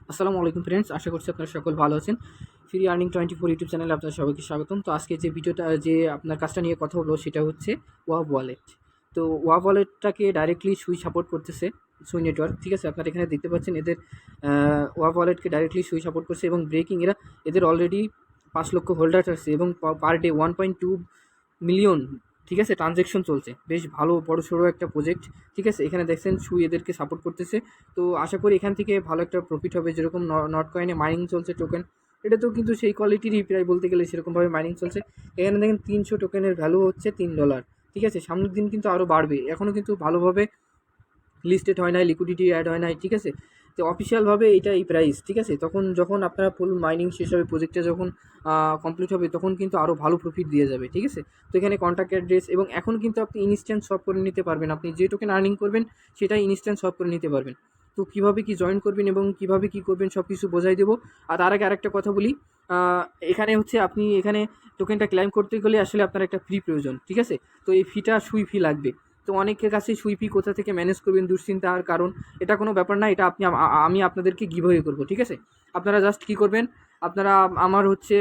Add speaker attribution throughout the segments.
Speaker 1: আসসালামু আলাইকুম ফ্রেন্ডস, আশা করছি আপনারা সকল ভালো আছেন। ফ্রি আর্নিং 24 ইউটিউব চ্যানেলে আপনাদের সবাইকে স্বাগতম। তো আজকে যে ভিডিওটা যে আপনার কাজটা নিয়ে কথা হলো সেটা হচ্ছে ওয়াভ ওয়ালেট। তো ওয়াভ ওয়ালেটটাকে ডাইরেক্টলি সুই সাপোর্ট করতেছে, সুই নেটওয়ার্ক, ঠিক আছে? আপনারা এখানে দেখতে পাচ্ছেন এদের ওয়াভ ওয়ালেটকে ডাইরেক্টলি সুই সাপোর্ট করছে এবং ব্রেকিং এদের অলরেডি 5 লক্ষ হোল্ডার আছে এবং পার ডে 1.2 মিলিয়ন, ঠিক আছে, ট্রানজ্যাকশন চলছে। বেশ ভালো বড়সড় একটা প্রজেক্ট, ঠিক আছে? এখানে দেখছেন সুই এদেরকে সাপোর্ট করতেছে। তো আশা করি এখান থেকে ভালো একটা প্রফিট হবে। যেরকম নট কয়েনে মাইনিং চলছে টোকেন, এটা তো কিন্তু সেই কোয়ালিটিরই প্রায় বলতে গেলে সেরকমভাবে মাইনিং চলছে। এখানে দেখেন 300 টোকেনের ভ্যালু হচ্ছে $3, ঠিক আছে? সামনের দিন কিন্তু আরও বাড়বে, এখনও কিন্তু ভালোভাবে লিস্টেড হয় নাই, লিকুইডিটি অ্যাড হয় নাই, ঠিক আছে? তো অফিসিয়ালভাবে এইটা এই প্রাইস, ঠিক আছে? যখন আপনারা ফুল মাইনিং শেষ হবে, প্রজেক্টটা যখন কমপ্লিট হবে, তখন কিন্তু আরও ভালো প্রফিট দিয়ে যাবে, ঠিক আছে? তো এখানে কন্ট্যাক্ট অ্যাড্রেস এবং এখন কিন্তু আপনি ইনস্ট্যান্ট সব করে নিতে পারবেন। আপনি যে টোকেন আর্নিং করবেন সেটাই ইনস্ট্যান্ট সব করে নিতে পারবেন। তো কীভাবে কী জয়েন করবেন এবং কীভাবে কী করবেন সব কিছু বোঝাই দেবো। আর তার আগে আরেকটা কথা বলি, এখানে হচ্ছে আপনি এখানে টোকেনটা ক্লেম করতে গেলে আসলে আপনার একটা ফি প্রয়োজন, ঠিক আছে? তো এই ফিটা সুই ফি লাগবে। তো অনেকের কাছে সুই ফি কোথা থেকে ম্যানেজ করবেন দুশ্চিন্তার কারণ, এটা কোনো ব্যাপার না, এটা আমি আপনাদেরকে গিভওয়ে করবো, ঠিক আছে? আপনারা জাস্ট কী করবেন, আপনারা আমার হচ্ছে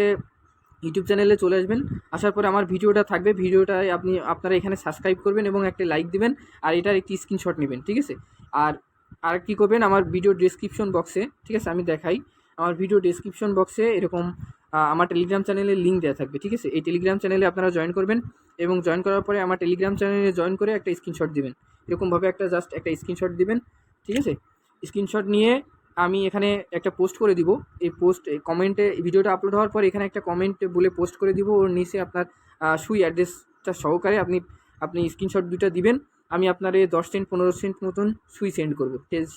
Speaker 1: ইউটিউব চ্যানেলে চলে আসবেন। আসার পরে আমার ভিডিওটা থাকবে, ভিডিওটায় আপনারা এখানে সাবস্ক্রাইব করবেন এবং একটা লাইক দিবেন আর এটার একটি স্ক্রিনশট নেবেন, ঠিক আছে? আর আর কী করবেন, আমার ভিডিও ডেসক্রিপশন বক্সে, ঠিক আছে, আমি দেখাই, আমার ভিডিও ডেসক্রিপশন বক্সে এরকম আমার টেলিগ্রাম চ্যানেলের লিঙ্ক দেওয়া থাকবে, ঠিক আছে? এই টেলিগ্রাম চ্যানেলে আপনারা জয়েন করবেন এবং জয়েন করার পরে আমার টেলিগ্রাম চ্যানেলে জয়েন করে একটা স্ক্রিনশট দিবেন। এরকমভাবে জাস্ট একটা স্ক্রিনশট দিবেন, ঠিক আছে? স্ক্রিনশট নিয়ে আমি এখানে একটা পোস্ট করে দিব। এই কমেন্টে ভিডিওটা আপলোড হওয়ার পর এখানে একটা কমেন্ট বলে পোস্ট করে দিব। ওর নিচে আপনার সুই অ্যাড্রেসটা সহকারে আপনি স্ক্রিনশট 2টা দিবেন। আমি আপনারে 10 সেন্ট 15 সেন্ট মতন সুই সেন্ড করব।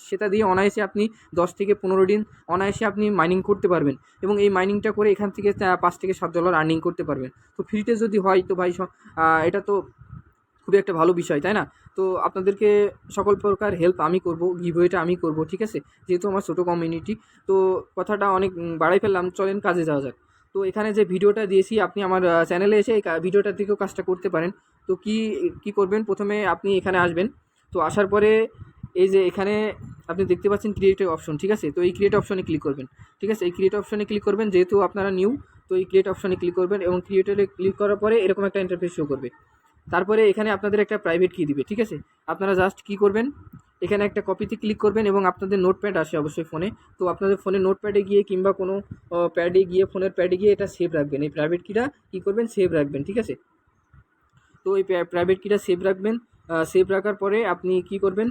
Speaker 1: সেটা দিয়ে অনায়াসে আপনি 10 থেকে 15 দিন অনায়াসে আপনি মাইনিং করতে পারবেন এবং এই মাইনিংটা করে এখান থেকে $5 থেকে $7 আর্নিং করতে পারবেন। তো ফ্রিতে যদি হয় তো ভাই এটা তো খুবই একটা ভালো বিষয়, তাই না? তো আপনাদেরকে সকল প্রকার হেল্প আমি করব, গিভওয়েটা আমি করব, ঠিক আছে? যেহেতু আমার ছোটো কমিউনিটি। তো কথাটা অনেক বাড়াই ফেললাম, চলেন কাজে যাওয়া যাক। তো এখানে যে ভিডিওটা দিয়েছি আপনি আমার চ্যানেলে এসে এই ভিডিওটার দিকেও কাজটা করতে পারেন। তো কী করবেন, প্রথমে আপনি এখানে আসবেন। তো আসার পরে এই যে এখানে আপনি দেখতে পাচ্ছেন ক্রিয়েট অপশন, ঠিক আছে? তো এই ক্রিয়েট অপশনে ক্লিক করবেন, ঠিক আছে? এই ক্রিয়েট অপশনে ক্লিক করবেন, যেহেতু আপনারা নিউ, তো এই ক্রিয়েট অপশনে ক্লিক করবেন এবং ক্রিয়েটরে ক্লিক করার পরে এরকম একটা ইন্টারফেস শো করবে। তারপরে এখানে আপনাদের একটা প্রাইভেট কি দিবে, ঠিক আছে? আপনারা জাস্ট কী করবেন, এখানে একটা কপিতে ক্লিক করবেন এবং আপনাদের নোটপ্যাড আসে অবশ্যই ফোনে। তো আপনাদের ফোনে নোটপ্যাডে গিয়ে কিংবা কোনো প্যাডে গিয়ে, ফোনের প্যাডে গিয়ে এটা সেভ রাখবেন। এই প্রাইভেট কিটা কী করবেন, সেভ রাখবেন, ঠিক আছে? তো এই প্রাইভেট কিটা সেভ রাখবেন। সেভ রাখার পরে আপনি কী করবেন,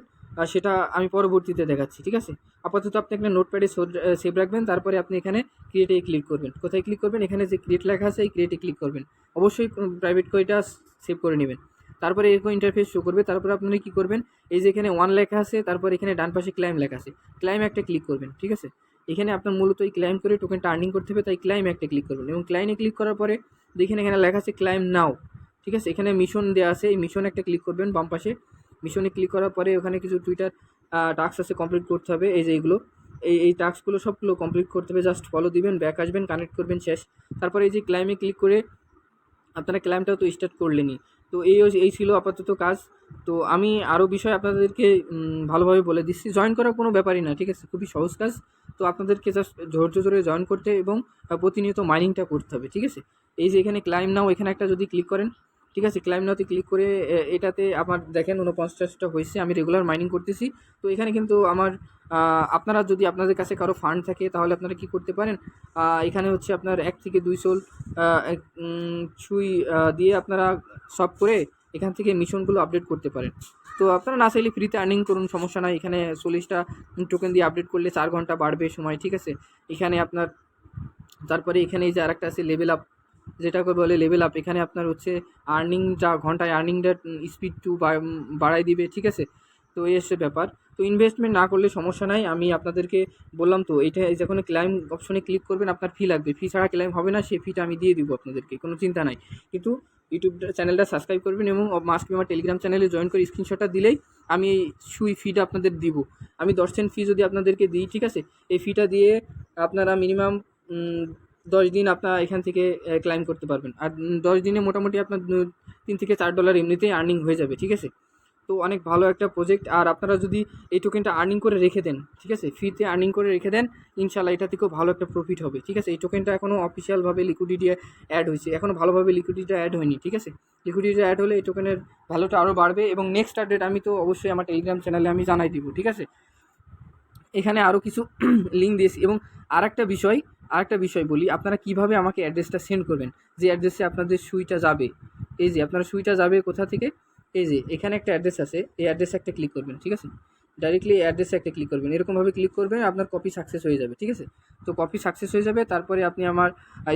Speaker 1: সেটা আমি পরবর্তীতে দেখাচ্ছি, ঠিক আছে? আপাতত আপনি একটা নোটপ্যাডে সেভ রাখবেন। তারপরে আপনি এখানে ক্রিয়েটে ক্লিক করবেন। কোথায় ক্লিক করবেন, এখানে যে ক্রিয়েট লেখা আছে এই ক্রিয়েটে ক্লিক করবেন। অবশ্যই প্রাইভেট কইটা সেভ করে নেবেন। তারপরে এরকম ইন্টারফেস শো করবে। তারপরে আপনারা কী করবেন, এই যে এখানে 1 লেখা আছে, তারপর এখানে ডান পাশে ক্লাইম লেখা আছে, ক্লাইম একটা ক্লিক করবেন, ঠিক আছে? এখানে আপনার মূলত এই ক্লাইম করে টোকেনটা আর্নিং করতে হবে, তাই ক্লাইম একটা ক্লিক করবেন এবং ক্লাইমে ক্লিক করার পরে দেখেন এখানে লেখা আছে ক্লাইম নাও, ঠিক আছে? এখানে মিশন দেওয়া আছে, এই মিশনে একটা ক্লিক করবেন বাম পাশে। মিশনে ক্লিক করার পরে ওখানে কিছু টুইটার টাস্ক আছে, কমপ্লিট করতে হবে। এই যে এইগুলো, এই টাস্কগুলো সবগুলো কমপ্লিট করতে হবে। জাস্ট ফলো দিবেন, ব্যাক আসবেন, কানেক্ট করবেন, শেষ। তারপরে এই যে ক্লাইমে ক্লিক করে আপনারা ক্লাইমটাও তো স্টার্ট করলেনই। তো এই ছিল আপাতত কাজ। তো আমি আরও বিষয় আপনাদেরকে ভালোভাবে বলে দিচ্ছি। জয়েন করা কোনো ব্যাপারই না, ঠিক আছে? খুবই সহজ কাজ। তো আপনাদেরকে জাস্ট ধৈর্য ধরে জয়েন করতে এবং প্রতিনিয়ত মাইনিংটা করতে হবে, ঠিক আছে? এই যে এখানে ক্লাইম নাও, এখানে একটা যদি ক্লিক করেন, ঠিক আছে? ক্লাইম নাওতে ক্লিক করে এটাতে আমার দেখেন 49টা হয়েছে। আমি রেগুলার মাইনিং করতেছি। তো এখানে কিন্তু আমার আপনারা যদি আপনাদের কাছে কারো ফান্ড থাকে তাহলে আপনারা কী করতে পারেন, এখানে হচ্ছে আপনার 1 থেকে 2 সোল সুই দিয়ে আপনারা সব করে এখান থেকে মিশনগুলো আপডেট করতে পারেন। তো আপনারা না চাইলে ফ্রিতে আর্নিং করুন, সমস্যা নাই। এখানে 40টা টোকেন দিয়ে আপডেট করলে 4 ঘন্টা বাড়বে সময়, ঠিক আছে? এখানে আপনার তারপরে এখানে এই যে আরেকটা আছে লেভেল আপ, যেটাকে বলে লেভেল আপ। এখানে আপনার হচ্ছে আর্নিংটা ঘন্টায় আর্নিংটা স্পিড বাড়ায় দিবে, ঠিক আছে? তো এই হচ্ছে ব্যাপার। তো ইনভেস্টমেন্ট না করলে সমস্যা নাই। আমি আপনাদেরকে বললাম তো, এইটা যখন ক্লাইম অপশনে ক্লিক করবেন আপনার ফি লাগবে। ফি ছাড়া ক্লাইম হবে না, সেই ফিটা আমি দিয়ে দিব আপনাদেরকে, কোনো চিন্তা নাই। কিন্তু ইউটিউব চ্যানেলটা সাবস্ক্রাইব করবেন এবং মাস্ট বি আমার টেলিগ্রাম চ্যানেলে জয়েন করে স্ক্রিনশটটা দিলেই আমি এই সুই ফিটা আপনাদের দিব। আমি 10 সেন্ট ফি যদি আপনাদেরকে দিই, ঠিক আছে? এই ফিটা দিয়ে আপনারা মিনিমাম 10 দিন আপনারা এখান থেকে ক্লাইম করতে পারবেন। আর 10 দিনে মোটামুটি আপনার $3 থেকে $4 এমনিতেই আর্নিং হয়ে যাবে, ঠিক আছে? তো অনেক ভালো একটা প্রজেক্ট। আর আপনারা যদি এই টোকেনটা আর্নিং করে রেখে দেন, ঠিক আছে, ফ্রিতে আর্নিং করে রেখে দেন, ইনশাল্লাহ এটা থেকেও ভালো একটা প্রফিট হবে, ঠিক আছে। এই টোকেনটা এখনও অফিসিয়ালভাবে লিকুইডিটি অ্যাড হয়েছে, এখনও ভালোভাবে লিকুইডিটি অ্যাড হয়নি, ঠিক আছে। লিকুইডিটি অ্যাড হলে এই টোকেনের ভ্যালুটা আরও বাড়বে এবং নেক্সট আপডেট আমি তো অবশ্যই আমার টেলিগ্রাম চ্যানেলে আমি জানাই দিব, ঠিক আছে। এখানে আরও কিছু লিঙ্ক দিয়েছি। এবং আরেকটা বিষয় বলি, আপনারা কিভাবে আমাকে অ্যাড্রেসটা সেন্ড করবেন, যে অ্যাড্রেসে আপনাদের সুইটা যাবে। এই যে আপনার সুইটা যাবে কোথা থেকে, এই যে এখানে একটা অ্যাড্রেস আছে, এই অ্যাড্রেসে একটা ক্লিক করবেন, ঠিক আছে। ডাইরেক্টলি এই অ্যাড্রেসে একটা ক্লিক করবেন, এরকমভাবে ক্লিক করবেন, আপনার কপি সাকসেস হয়ে যাবে, ঠিক আছে। তো কপি সাকসেস হয়ে যাবে, তারপরে আপনি আমার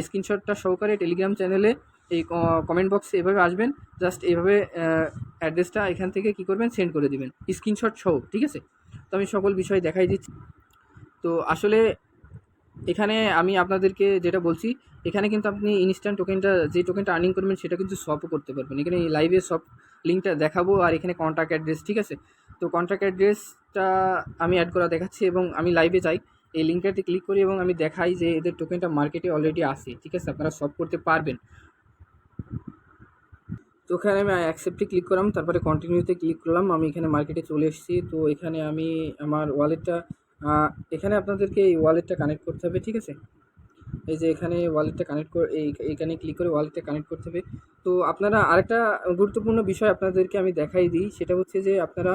Speaker 1: স্ক্রিনশটটা সহকারে টেলিগ্রাম চ্যানেলে এই কমেন্ট বক্সে এভাবে আসবেন, জাস্ট এইভাবে অ্যাড্রেসটা এখান থেকে কী করবেন, সেন্ড করে দিবেন স্ক্রিনশট সহ, ঠিক আছে। তো আমি সকল বিষয় দেখাই দিচ্ছি। তো আসলে এখানে আমি আপনাদেরকে যেটা বলছি, এখানে কিন্তু আপনি ইনস্ট্যান্ট টোকেনটা, যে টোকেনটা আর্নিং করবেন সেটা কিন্তু শপও করতে পারবেন। এখানে লাইভে সব লিঙ্কটা দেখাবো, আর এখানে কন্ট্যাক্ট অ্যাড্রেস, ঠিক আছে। তো কন্ট্যাক্ট অ্যাড্রেসটা আমি অ্যাড করা দেখাচ্ছি এবং আমি লাইভে যাই, এই লিঙ্কটাতে ক্লিক করি এবং আমি দেখাই যে এদের টোকেনটা মার্কেটে অলরেডি আছে, ঠিক আছে, আপনারা সব করতে পারবেন। তো এখানে আমি অ্যাকসেপ্টে ক্লিক করলাম, তারপরে কন্টিনিউতে ক্লিক করলাম, আমি এখানে মার্কেটে চলে এসেছি। তো এখানে আমি আমার ওয়ালেটটা, এখানে আপনাদেরকে এই ওয়ালেটটা কানেক্ট করতে হবে, ঠিক আছে। এই যে এখানে ওয়ালেটটা কানেক্ট করে এইখানে ক্লিক করে ওয়ালেটটা কানেক্ট করতে হবে। তো আপনারা আরেকটা গুরুত্বপূর্ণ বিষয় আপনাদেরকে আমি দেখাই দিই, সেটা হচ্ছে যে আপনারা,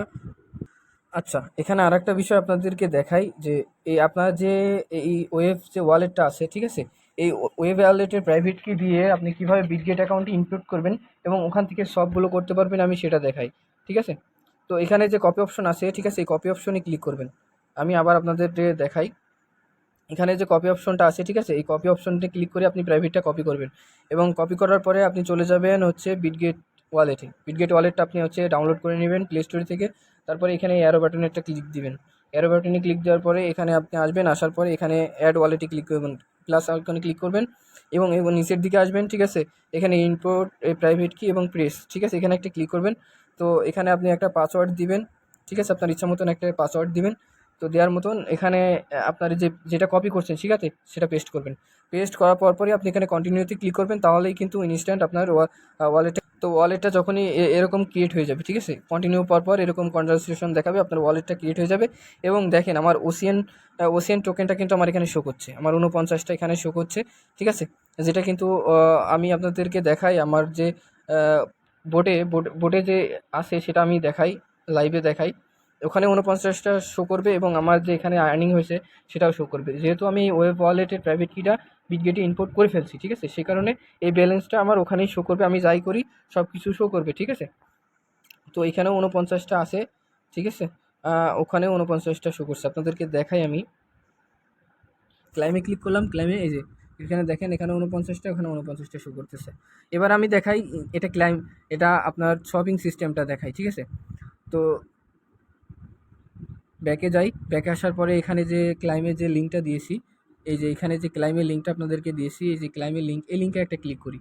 Speaker 1: আচ্ছা, এখানে আরেকটা বিষয় আপনাদেরকে দেখাই যে এই আপনার যে এই ওয়েভ যে ওয়ালেটটা আছে, ঠিক আছে, এই ওয়েভ ওয়ালেটের প্রাইভেট কি দিয়ে আপনি কীভাবে বিটগেট অ্যাকাউন্টে ইনক্লুড করবেন এবং ওখান থেকে সবগুলো করতে পারবেন, আমি সেটা দেখাই, ঠিক আছে। তো এখানে যে কপি অপশন আছে, ঠিক আছে, এই কপি অপশনে ক্লিক করবেন। আমি আবার আপনাদের দেখাই, এখানে যে কপি অপশনটা আছে, ঠিক আছে, এই কপি অপশনটা ক্লিক করে আপনি প্রাইভেটটা কপি করবেন এবং কপি করার পরে আপনি চলে যাবেন হচ্ছে বিটগেট ওয়ালেটে। বিটগেট ওয়ালেটটা আপনি হচ্ছে ডাউনলোড করে নেবেন প্লে স্টোর থেকে, তারপরে এখানে অ্যারো বাটনে একটা ক্লিক দিবেন। অ্যারো বাটনে ক্লিক দেওয়ার পরে এখানে আপনি আসবেন, আসার পরে এখানে অ্যাড ওয়ালেটে ক্লিক করবেন, প্লাস আইকনে ক্লিক করবেন এবং নিচের দিকে আসবেন, ঠিক আছে। এখানে ইম্পোর্ট প্রাইভেট কি এবং প্রেস, ঠিক আছে, এখানে একটা ক্লিক করবেন। তো এখানে আপনি একটা পাসওয়ার্ড দিবেন, ঠিক আছে, আপনার ইচ্ছা মতন একটা পাসওয়ার্ড দিবেন। তো দেওয়ার মতন এখানে আপনার যেটা কপি করছেন, ঠিক আছে, সেটা পেস্ট করবেন। পেস্ট করার পরই আপনি এখানে কন্টিনিউতে ক্লিক করবেন, তাহলেই কিন্তু ইনস্ট্যান্ট আপনার ওয়ালেটে, তো ওয়ালেটটা যখনই এরকম ক্রিয়েট হয়ে যাবে, ঠিক আছে, কন্টিনিউ পর এরকম কনভারসেশন দেখাবে, আপনার ওয়ালেটটা ক্রিয়েট হয়ে যাবে। এবং দেখেন আমার ওসিয়ান টোকেনটা কিন্তু আমার এখানে শো করছে, আমার 49টা এখানে শো করছে, ঠিক আছে। যেটা কিন্তু আমি আপনাদেরকে দেখাই, আমার যে বোর্ডে যে আছে সেটা আমি দেখাই, লাইভে দেখাই, ওখানে 49টা শো করবে এবং আমার যে এখানে আর্নিং হয়েছে সেটাও শো করবে, যেহেতু আমি ওয়েব ওয়ালেটের প্রাইভেট কিটা বিটগেটে ইম্পোর্ট করে ফেলছি, ঠিক আছে, সেই কারণে এই ব্যালেন্সটা আমার ওখানেই শো করবে, আমি যাই করি সব কিছু শো করবে, ঠিক আছে। তো এখানেও 49টা আছে, ঠিক আছে, ওখানেও 49টা শো করছে, আপনাদেরকে দেখাই। আমি ক্লাইমে ক্লিক করলাম, ক্লাইমে এই যে এখানে দেখেন, এখানে 49টা, ওখানে 49টা শো করতেছে। এবার আমি দেখাই এটা ক্লাইম, এটা আপনার শপিং সিস্টেমটা দেখাই, ঠিক আছে। তো ব্যাকে যাই, ব্যাকে আসার পরে এখানে যে ক্লাইমের যে লিঙ্কটা দিয়েছি, এই যে এখানে যে ক্লাইমের লিঙ্কটা আপনাদেরকে দিয়েছি, এই যে ক্লাইমের লিঙ্ক, এই লিঙ্কে একটা ক্লিক করি।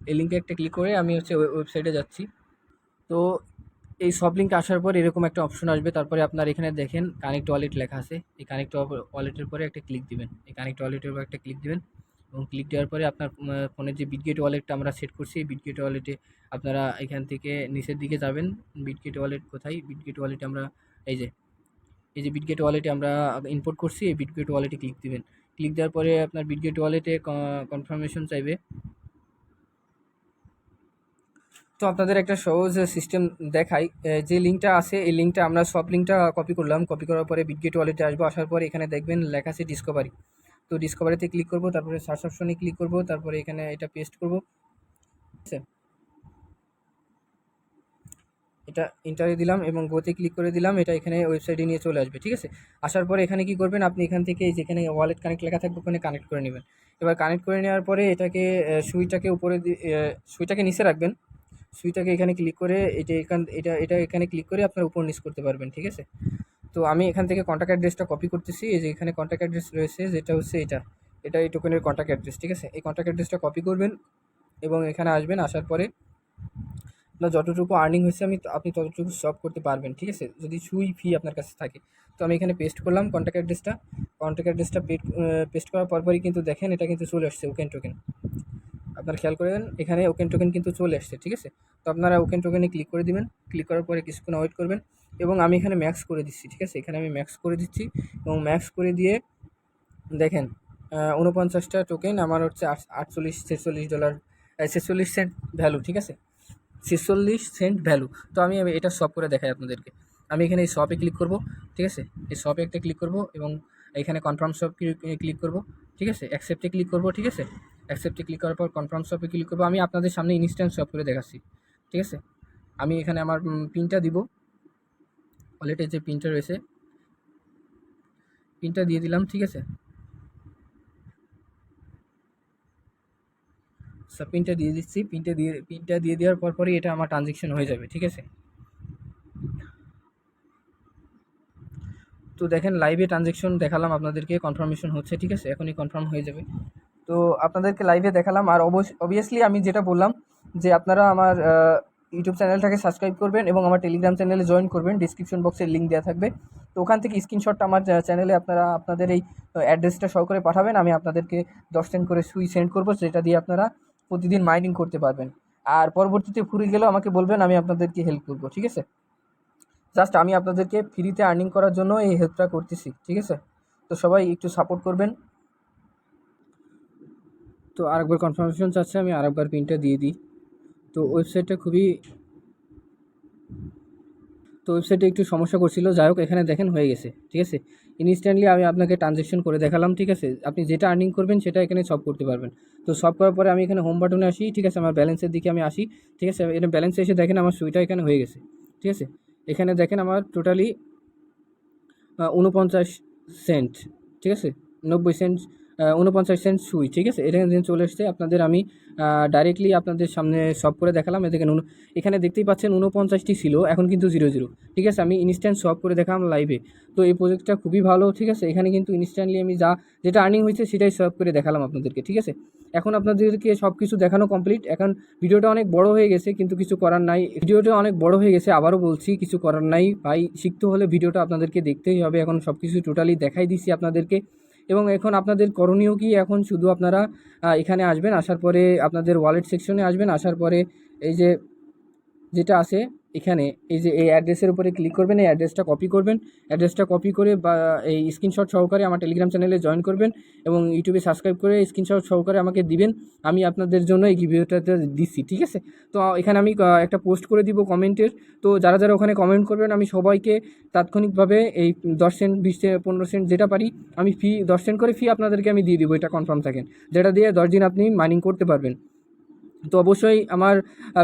Speaker 1: এই লিঙ্কে একটা ক্লিক করে আমি হচ্ছে ওয়েবসাইটে যাচ্ছি। তো এই সব লিঙ্কে আসার পর এরকম একটা অপশন আসবে, তারপরে আপনার এখানে দেখেন কানেক্ট ওয়ালেট লেখা আছে, এই কানেক্ট ওয়ালেটের পরে একটা ক্লিক দিবেন, এই কানেক্ট ওয়ালেটের উপর একটা ক্লিক দিবেন এবং ক্লিক দেওয়ার পরে আপনার ফোনের যে বিটগেট ওয়ালেটটা আমরা সেট করছি, এই বিটগেট ওয়ালেটে আপনারা এখান থেকে নিচের দিকে যাবেন। বিটগেট ওয়ালেট কোথায়, বিটগেট ওয়ালেটে আমরা এই যে বিটগেট ওয়ালেটে আমরা ইম্পোর্ট করছি, এই বিটগেট ওয়ালেটে ক্লিক দিবেন। ক্লিক দেওয়ার পরে আপনার বিটগেট ওয়ালেটে কনফার্মেশন চাইবে। তো আপনাদের একটা সহজ সিস্টেম দেখাই, যে লিঙ্কটা আছে এই লিঙ্কটা আমরা সব লিঙ্কটা কপি করলাম, কপি করার পরে বিটগেট ওয়ালেটে আসবো, আসার পরে এখানে দেখবেন লেখা আছে ডিসকভারি। তো ডিসকভারিতে ক্লিক করব, তারপরে সার্চ অপশনে ক্লিক করব, তারপরে এখানে এটা পেস্ট করব, ঠিক আছে, এটা ইন্টারে দিলাম এবং গোতে ক্লিক করে দিলাম, এটা এখানে ওয়েবসাইটে নিয়ে চলে আসবে, ঠিক আছে। আসার পরে এখানে কি করবেন, আপনি এখান থেকে যেখানে ওয়ালেট কানেক্ট লেখা থাকবে ওখানে কানেক্ট করে নেবেন। এবার কানেক্ট করে নেওয়ার পরে এটাকে সুইটাকে উপরে সুইটাকে নিচে রাখবেন, সুইটাকে এখানে ক্লিক করে এটা এখানে ক্লিক করে আপনার উপর নিচ করতে পারবেন, ঠিক আছে। তো আমি এখান থেকে কন্ট্যাক্ট অ্যাড্রেসটা কপি করতেছি, এই যে এখানে কন্ট্যাক্ট অ্যাড্রেস রয়েছে, যেটা হচ্ছে এটা এই টোকেনের কন্ট্যাক্ট অ্যাড্রেস, ঠিক আছে। এই কন্ট্যাক্ট অ্যাড্রেসটা কপি করবেন এবং এখানে আসবেন, আসার পরে আপনার যতটুকু আর্নিং হয়েছে আপনি ততটুকু সব করতে পারবেন, ঠিক আছে, যদি সুই ফি আপনার কাছে থাকে। তো আমি এখানে পেস্ট করলাম কন্ট্যাক্ট অ্যাড্রেসটা পেস্ট করার পরপরই কিন্তু দেখেন এটা কিন্তু চলে আসছে ওকেন টোকেন। আপনারা খেয়াল করেন এখানে ওকেন টোকেন কিন্তু চলে আসছে, ঠিক আছে। তো আপনারা ওকেন টোকেনে ক্লিক করে দিবেন, ক্লিক করার পরে কিছুক্ষণ ওয়েট করবেন এবং আমি এখানে ম্যাক্স করে দিচ্ছি, ঠিক আছে। এখানে আমি ম্যাক্স করে দিচ্ছি এবং ম্যাক্স করে দিয়ে দেখেন 49টা টোকেন আমার হচ্ছে 46 সেন্ট ভ্যালু, ঠিক আছে, 46 সেন্ট ভ্যালু। তো আমি এটা সব করে দেখাই আপনাদেরকে। আমি এখানে এই শপে ক্লিক করব, ঠিক আছে, এই শপে একটা ক্লিক করব এবং এখানে কনফার্ম শপ ক্লিক করব, ঠিক আছে, অ্যাকসেপ্টে ক্লিক করব, ঠিক আছে। অ্যাকসেপ্টে ক্লিক করার পর কনফার্ম শপে ক্লিক করব। আমি আপনাদের সামনে ইনস্ট্যান্ট শপ করে দেখাচ্ছি, ঠিক আছে। আমি এখানে আমার পিনটা দিব, ওয়ালেটে যে পিনটা রয়েছে পিনটা দিয়ে দিলাম, ঠিক আছে। পিনটা দিয়ে দিচ্ছি, পিনটা দিয়ে দেওয়ার পরই এটা আমার ট্রানজ্যাকশন হয়ে যাবে, ঠিক আছে। তো দেখেন লাইভে ট্রানজ্যাকশন দেখালাম আপনাদেরকে, কনফার্মেশন হচ্ছে, ঠিক আছে, এখনই কনফার্ম হয়ে যাবে। তো আপনাদেরকে লাইভে দেখালাম। আর অবভিয়াসলি আমি যেটা বললাম যে আপনারা আমার ইউটিউব চ্যানেলটাকে সাবস্ক্রাইব করবেন এবং আমার টেলিগ্রাম চ্যানেলে জয়েন করবেন, ডিসক্রিপশন বক্সে লিঙ্ক দেওয়া থাকবে। তো ওখান থেকে স্ক্রিনশটটা আমার চ্যানেলে আপনারা আপনাদের এই অ্যাড্রেসটা সহকারে পাঠাবেন, আমি আপনাদেরকে 10 সেন্ট করে সুই সেন্ড করবো, যেটা দিয়ে আপনারা প্রতিদিন মাইনিং করতে পারবেন। আর পরবর্তীতে ফুরিয়ে গেলেও আমাকে বলবেন, আমি আপনাদেরকে হেল্প করবো, ঠিক আছে। জাস্ট আমি আপনাদেরকে ফ্রিতে আর্নিং করার জন্য এই হেল্পটা করতেছি, ঠিক আছে। তো সবাই একটু সাপোর্ট করবেন। তো আরেকবার কনফার্মেশন চাচ্ছে, আমি আরেকবার পিনটা দিয়ে দিই। তো ওয়েবসাইটে একটু সমস্যা করছিল, যাই হোক এখানে দেখেন হয়ে গেছে, ঠিক আছে। ইনস্ট্যান্টলি আমি আপনাকে ট্রানজ্যাকশন করে দেখালাম, ঠিক আছে। আপনি যেটা আর্নিং করবেন সেটা এখানে সব করতে পারবেন। তো সব করার পরে আমি এখানে হোম বাটনে আসি, ঠিক আছে, আমার ব্যালেন্সের দিকে আমি আসি, ঠিক আছে। এটা ব্যালেন্সে এসে দেখেন আমার সুইটা এখানে হয়ে গেছে, ঠিক আছে। এখানে দেখেন আমার টোটালি 49 সেন্ট, ঠিক আছে, 90 সেন্ট 49 সেন্ট সুই, ঠিক আছে। এটা কিন্তু চলে এসছে আপনাদের। আমি ডাইরেক্টলি আপনাদের সামনে সব করে দেখালাম। দেখেন এখানে দেখতেই পাচ্ছেন 49টি ছিল, এখন কিন্তু 00, ঠিক আছে। আমি ইনস্ট্যান্ট সব করে দেখালাম লাইভে। তো এই প্রজেক্টটা খুবই ভালো, ঠিক আছে। এখানে কিন্তু ইনস্ট্যান্টলি আমি যেটা আর্নিং হয়েছে সেটাই সব করে দেখালাম আপনাদেরকে, ঠিক আছে। এখন আপনাদেরকে সব কিছু দেখানো কমপ্লিট। এখন ভিডিওটা অনেক বড় হয়ে গেছে, কিন্তু কিছু করার নাই, ভিডিওটা অনেক বড় হয়ে গেছে, আবারও বলছি কিছু করার নাই ভাই। শিখতে হলে ভিডিওটা আপনাদেরকে দেখতেই হবে। এখন সব কিছু টোটালি দেখাই দিচ্ছি আপনাদেরকে। এবং এখন আপনাদের করণীয় কি, এখন শুধু আপনারা এখানে আসবেন, আসার পরে আপনাদের ওয়ালেট সেকশনে আসবেন, আসার পরে এই যেটা আছে এখানে, এই যে এই অ্যাড্রেসের উপরে ক্লিক করবেন, এই অ্যাড্রেসটা কপি করবেন, অ্যাড্রেসটা কপি করে বা এই স্ক্রিনশট সহকারে আমার টেলিগ্রাম চ্যানেলে জয়েন করবেন এবং ইউটিউবে সাবস্ক্রাইব করে স্ক্রিনশট সহকারে আমাকে দিবেন। আমি আপনাদের জন্য এই ভিডিওটাতে দিচ্ছি, ঠিক আছে। তো এখানে আমি একটা পোস্ট করে দিব কমেন্টের। তো যারা যারা ওখানে কমেন্ট করবেন আমি সবাইকে তাৎক্ষণিকভাবে এই 10 সেন্ট 20 সেন্ট 15 সেন্ট যেটা পারি আমি 10 সেন্ট করে আপনাদেরকে আমি দিয়ে দিব, এটা কনফার্ম থাকেন, যেটা দিয়ে 10 দিন আপনি মাইনিং করতে পারবেন। তো অবশ্যই আমার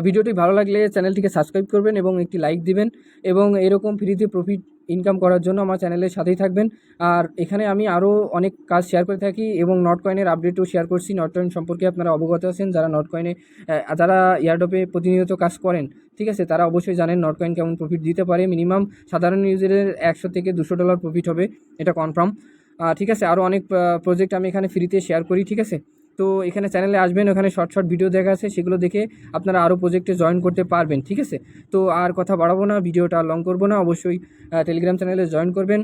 Speaker 1: ভিডিওটি ভালো লাগলে চ্যানেলটিকে সাবস্ক্রাইব করবেন এবং একটি লাইক দিবেন এবং এরকম ফ্রিতে প্রফিট ইনকাম করার জন্য আমার চ্যানেলের সাথেই থাকবেন। আর এখানে আমি আরও অনেক কাজ শেয়ার করে থাকি এবং নট কয়েনের আপডেটও শেয়ার করছি। নট কয়েন সম্পর্কে আপনারা অবগত আছেন, যারা নট কয়েনে যারা ইয়ারড্রপে প্রতিনিয়ত কাজ করেন, ঠিক আছে, তারা অবশ্যই জানেন নট কয়েন কেমন প্রফিট দিতে পারে। মিনিমাম সাধারণ ইউজারের $100 থেকে $200 প্রফিট হবে, এটা কনফার্ম, ঠিক আছে। আরও অনেক প্রজেক্ট আমি এখানে ফ্রিতে শেয়ার করি, ঠিক আছে। তো এখানে চ্যানেলে আসবেন, ওখানে শর্ট ভিডিও দেখা আছে, সেগুলো দেখে আপনারা আরও প্রজেক্টে জয়েন করতে পারবেন, ঠিক আছে। তো আর কথা বাড়াবো না, ভিডিওটা লং করবো না, অবশ্যই টেলিগ্রাম চ্যানেলে জয়েন করবেন।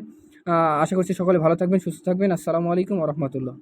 Speaker 1: আশা করছি সকলে ভালো থাকবেন, সুস্থ থাকবেন। আসসালামু আলাইকুম ওয়া রাহমাতুল্লাহ।